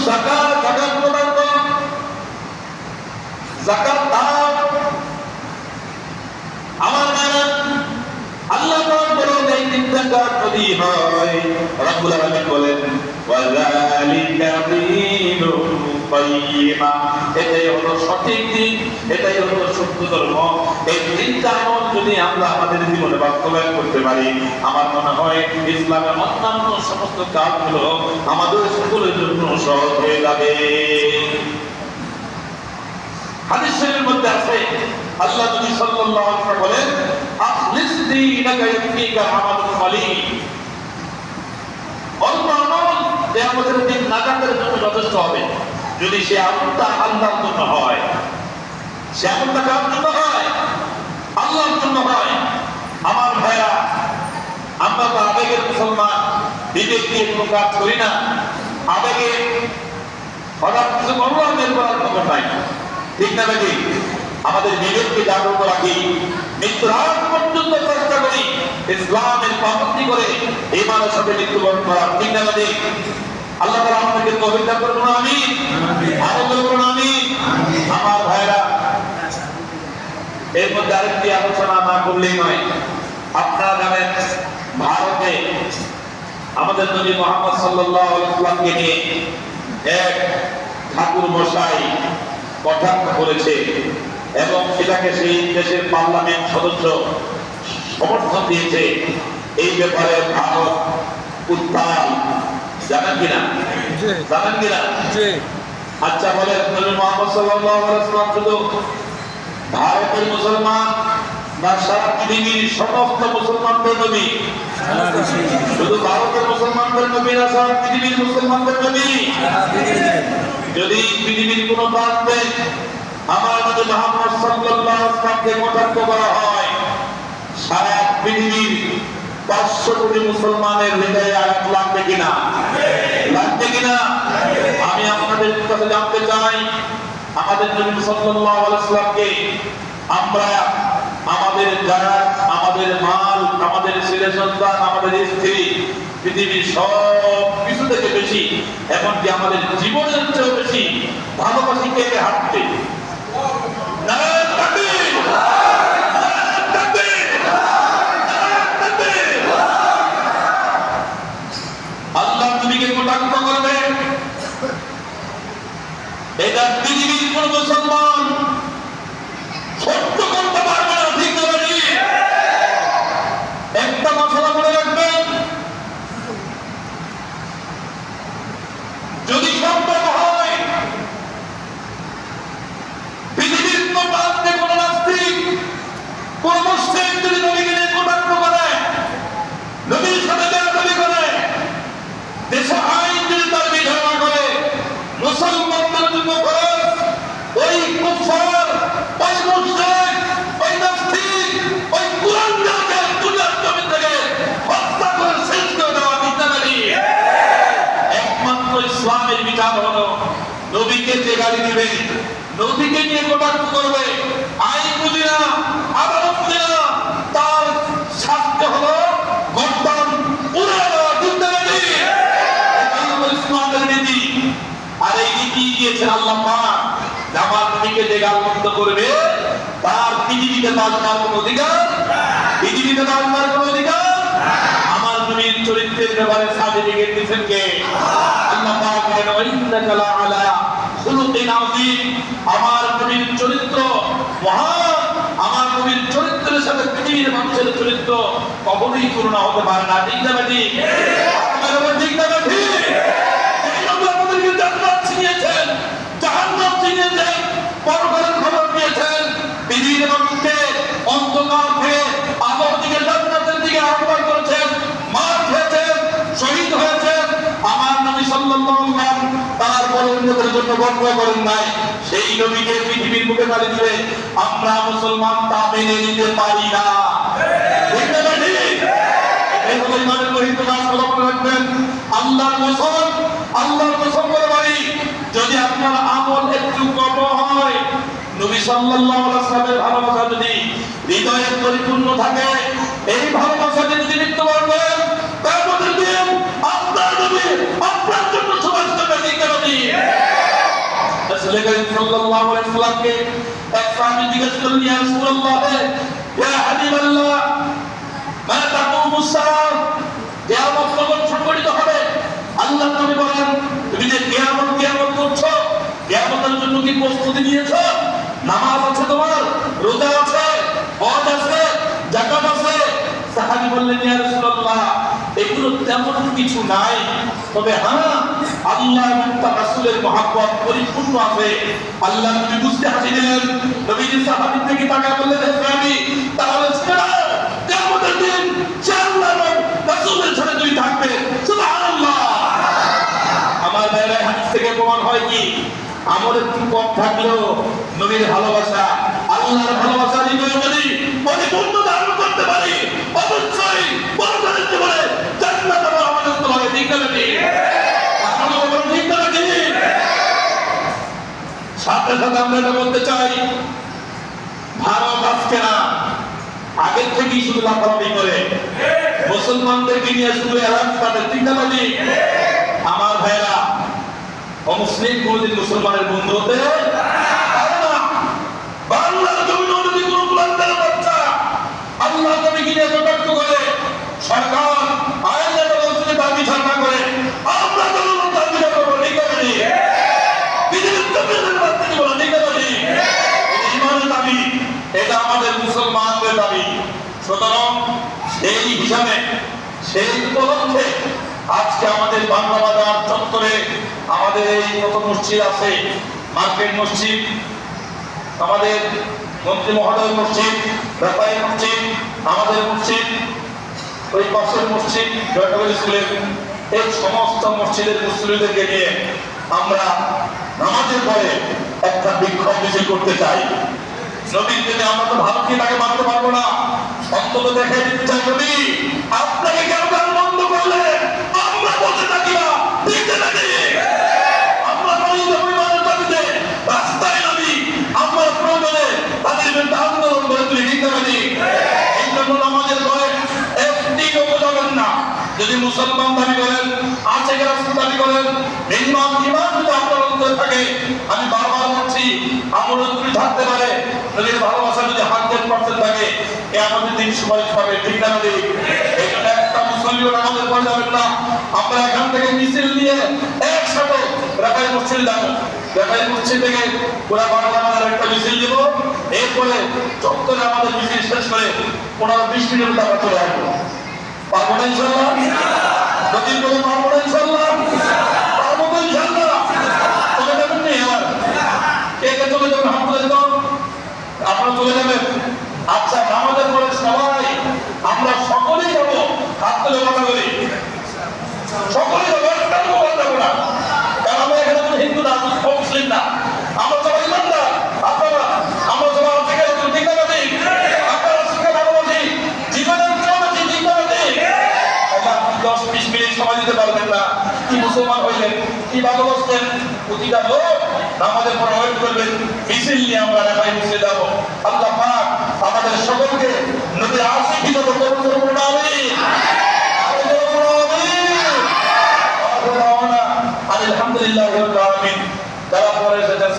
যাকাত যাকাত প্রদান করো, যাকাত দাও। আমার ভাইরা, আল্লাহ পাক বলেন এই দিন যাকাত যদি হয়, রব্বুল আলামিন বলেন ওয়াযালিকা দীনুল কাইয়্যিমা, এটাই হলো সঠিক দিন, এটাই হলো সত্য ধর্ম। এই তিনটা আমল যদি আমরা আমাদের জীবনে বাস্তবায়ন করতে পারি, আমার মনে হয় ইসলামের অন্যান্য সমস্ত কাজগুলো আমাদের সকলের জন্য সহজ হয়ে যাবে। হাদিস শরীফের মধ্যে আছে, আল্লাহ নবী সাল্লাল্লাহু আলাইহি ওয়াসাল্লাম বলেন আখলিস দীনাকা ইয়াকফিকা আমালুল কলিল, অল্প আমল কিয়ামতের দিন নাজাতের জন্য যথেষ্ট হবে, যদি সে আমলটা আল্লাহর জন্য হয়। সে আমলটা কার জন্য হয়? আল্লাহর জন্য হয়। আমার ভাইরা, আমরা তো আবেগের মুসলমান, বিবেক দিয়ে কোনো কাজ করি না। আবেগে হঠাৎ কিছু বলবো, বের করার খবর নাই, ঠিক না নাকি? আমাদের বিবেককে জাগ্রত রাখি, মৃত্যুর আগ পর্যন্ত চেষ্টা করি ইসলামের পাবন্দি করে ঈমানের সাথে মৃত্যুবরণ করার, ঠিক না নাকি? আল্লাহ তাআলা আমাদেরকে তৌফিক দান করুন, আমিন। আনন্দ করুন, আমিন। আমার ভাইরা, এর মধ্যে আরেকটি আলোচনা না করলেই নয়। আপনারা জানেন ভারতে আমাদের নবী মুহাম্মদ সাল্লাল্লাহু আলাইহি ওয়াসাল্লামকে নিয়ে এক ঠাকুর মশাই কটাক্ষ করেছে এবং সেটাকে সেই দেশের পার্লামেন্ট সদস্য সমর্থন দিয়েছে। এই ব্যাপারে ভারত উত্তাল, জানেন কিনা? জানেন কিনা? আচ্ছা বলেন, নবী মুহাম্মদ সাল্লাল্লাহু আলাইহি ওয়াসাল্লাম শুধু ভারতের মুসলমান না সারা পৃথিবীর সমস্ত মুসলমানদের নবী? শুধু ভারতের মুসলমানদের নবী না সারা পৃথিবীর মুসলমানদের নবী? যদি পৃথিবীর কোন প্রান্তে আমার নবী মুহাম্মদ সাল্লাল্লাহু আলাইহি ওয়াসাল্লামকে কটাক্ষ করা হয়, সারা পৃথিবীর 500 কোটি মুসলমানের হৃদয়ে আঘাত লাগবে কিনা? লাগবে কিনা? আমি আপনাদের কাছে জানতে চাই, আমাদের নবী সাল্লাল্লাহু আলাইহি ওয়াসাল্লামকে আমরা আমাদের জায়গা, আমাদের মাল, আমাদের ছেলে সন্তান, আমাদের স্ত্রী, পৃথিবীর সব কিছু থেকে বেশি, এমনকি আমাদের জীবনের চেয়েও বেশি ভালোবাসি কে কে হাঁটতে? আল্লাহ নবীকে কটাক্ষ করবে, এটা পৃথিবীর কোন মুসলমান সত্য করতে পারবে না, ঠিক না? একটা মশলা মনে রাখবেন, যদি সম্ভব হয় পৃথিবীর কোন প্রান্তে কোন নাস্তিক, কোন মুশরিক যদি নবীকে নিয়ে কটাক্ষ করে, নবীর সাথে বেয়াদবি করে, দেশে আইন যদি তার বিধান করে, মুসলমানদের জন্য খরচ ওই কুফার, ওই মুশরিক, ওই নাস্তিক, ওই কুলাঙ্গারকে দুনিয়ার জমিন থেকে হত্যা করে শেষ করে দেওয়া, ঠিক না? একমাত্র ইসলামের বিচার হলো নবীকে যে গালি দিবে, নবীকে নিয়ে কটাক্ষ করবে, আইন বুঝি না, আদালত বুঝি না, তার শাস্তি হলো গর্দান উড়িয়ে দেওয়া, ঠিক না? ইসলামের নীতি। আর এই নীতি দিয়েছেন আল্লাহ পাক, আমার নবীকে যে গালমন্দ করবে তার পৃথিবীতে বাঁচবার কোন অধিকার, পৃথিবীতে বাঁচবার কোন অধিকার। আমার নবীর চরিত্রের ব্যাপারে সার্টিফিকেট দিয়েছেন কে? আল্লাহ পাক বলেন ওয়াইন্নাকা লাআলা খুলুকিন আযীম, আমার নবীর চরিত্র মহান। আমার নবীর চরিত্রের সাথে পৃথিবীর মানুষের চরিত্র কখনোই তুলনা হতে পারে না, ঠিক না? ঠিক না? ঠিক। আমাদেরকে জান্নাত চিনিয়েছেন, জাহান্নাম চিনিয়েছেন, পরকালের খবর দিয়েছেন, পৃথিবীর মানুষকে অন্ধকার থেকে আলোর দিকে, জান্নাতের দিকে আহ্বান করেছেন, মার খেয়েছেন, শহীদ হয়েছেন। আমার নবী সাল্লাল্লাহু আলাইহি ওয়াসাল্লাম তার পরমদের জন্য গর্ব করেন নাই। সেই নবীকে পৃথিবীর বুকে পাড়ি দিয়ে আমরা মুসলমান তা মেনে নিতে পারি না, ঠিক না? ঠিক। এই হলো ইমানের গরিব কাজ ফলো রাখবেন। আল্লাহর কসম, আল্লাহর কসম করে বলি, যদি আপনার আমল একটু কম হয়, নবী সাল্লাল্লাহু আলাইহি ওয়াসাল্লামের ভালোবাসা যদি হৃদয়ে পরিপূর্ণ থাকে, এই ভালোবাসা যদি মৃত্যুবরণ করেন, কিয়ামতের দিন আপনার নবী আপনার জন্য সুপারিশ করবে, ঠিক না? আলাইহি এক সাহাবী জিজ্ঞেস করলেন ইয়া রাসূলুল্লাহ ইয়া হাবিবাল্লাহ মা তাকুমুস সাআহ কিয়ামত কখন সংঘটিত হবে? আল্লাহ নবী বলেন তুমি যে কিয়ামত করছো কিয়ামতের জন্য কি প্রস্তুতি নিয়েছো? নামাজ আছে তোমার, রোজা আছে, হজ আছে, যাকাত আছে? সাহাবী বললেন ইয়া রাসূলুল্লাহ এগুলো তেমন কিছু নাই, তবে হ্যাঁ আল্লাহ এবং তার রাসূলের মহব্বত পরিপূর্ণ আছে। আল্লাহ নবী বুঝতে হাসি দিলেন। নবীজি সাহাবীর দিকে তাকিয়ে বললেন হে সাহাবী তাহলে কিয়ামতের দিন সে আল্লাহ এবং রাসূলের সাথে তুমি থাকবে। সুবহানাল্লাহ। আমার বাইরে হাদিস থেকে প্রমাণ হয় কি আমল একটু কম থাকলেও নবীর ভালোবাসা আল্লাহর ভালোবাসা হৃদয়ে যদি পরিপূর্ণ ধারণ করতে পারি অবশ্যই পরকালের জীবনে জান্নাত আমাদের তো হবে। ঠিক না ঠিক? আপনারা বলেন ঠিক না ঠিক? সাথে সাথে আমরা এটা বলতে চাই ভারত আজকে না আগের থেকেই শুধু লাফালাফি করে মুসলমানদেরকে নিয়ে শুধু এলান তাদের। ঠিক না ঠিক? আমার ভাইরা অমুসলিম কোনদিন মুসলমানের বন্ধু হতে পারে না। বাংলার জমিন অনুযায়ী কোন কুলাঙ্গার বাচ্চা আল্লাহ নবীকে নিয়ে কটাক্ষ করে সরকার আইনের ব্যবস্থা দাবি ঝাড়া করে আমরা জনগণ দাবি করবো। ঠিক আছে পৃথিবীর জমিনের বাচ্চা কি বলে? ঠিক আছে ইমানের দাবি এটা আমাদের মুসলমানদের দাবি। সুতরাং সেই হিসাবে সেই উপলক্ষে আজকে আমাদের বাংলা বাজার চত্বরে আমাদের এই কত মসজিদ আছে, মার্কেট মসজিদ, আমাদের মন্ত্রী মহোদয় মসজিদ, ব্যাপারী মসজিদ, আমাদের মসজিদ, ওই পাশের মসজিদ জয়নগর স্কুলের এই সমস্ত মসজিদের মুসলিমদেরকে নিয়ে আমরা নামাজের পরে একটা বিক্ষোভ মিছিল করতে চাই। নবীর যদি আমরা তো ভালো কি তাকে মানতে পারবো না, অন্তত দেখে দিতে চাই নবী আপনাকে কেন গান বন্ধ করলে আমরা বলতে থাকি না। ঠিক না ঠিক? আমরা পরিমাণের দাবিতে রাস্তায় নামি আমরা প্রয়োজনে তাদের বিরুদ্ধে আন্দোলন করে তুলি। ঠিক না ঠিক? এই জন্য আমাদের পরে একটি লোক যাবেন না। যদি মুসলমান দাবি করেন, আশেখ রাসূল দাবি করেন, মিনিমাম ইমান যদি আপনার অন্তরে থাকে, আমি বারবার বলছি আমল যদি থাকতে পারে নবীর ভালোবাসা যদি 100% থাকে কিয়ামতের দিন সুপারিশ পাবে। ঠিক না ঠিক? এই জন্য একটা মুসলিম আমাদের পরে যাবেন না। আমরা এখান থেকে মিছিল নিয়ে একসাথে রাকাই মসজিদ যাব। রাকাই মসজিদ থেকে পুরো বাংলা বাজার একটা মিছিল দিব। এরপরে চত্বরে আমাদের মিছিল শেষ করে 15-20 মিনিট আমরা চলে আসবো। পারবো না ইনশাআল্লাহ? যদি বলে পারবো না ইনশাআল্লাহ? পারবো তো ইনশাআল্লাহ? চলে যাবেন না এবার? কে কে চলে যাবেন? হাত তুলে দাও। আপনারা চলে যাবেন? আচ্ছা আমাদের পরে সবাই আমরা সকলেই যাবো। হাত তুলে কথা বলি সকলেই যাবো, একটা তো কথা বলবো না। কারণ আমরা এখানে কোনো হিন্দু না, মুসলিম না, আমরা সবাই ইমানদার। আপনারা আমরা সবাই ঠিক আছে? ঠিক না ঠিক? আপনারা শিক্ষা ভালোবাসি, জীবনের চলছি। ঠিক না ঠিক? 10-20 মিনিট সময় দিতে পারবেন না? কি মুসলমান হইলেন, কি ভালোবাসতেন? প্রতিটা লোক আমাদের পর ওয়েট করবেন। মিছিল নিয়ে আমরা ঢাকায় মিছিলে যাবো। আল্লাহ পাক আমাদের সকলকে নবীর আশিকি যত কবুল করুন। আমিন। আলহামদুলিল্লাহ রাব্বিল আলামিন। যারা পরে এসেছেন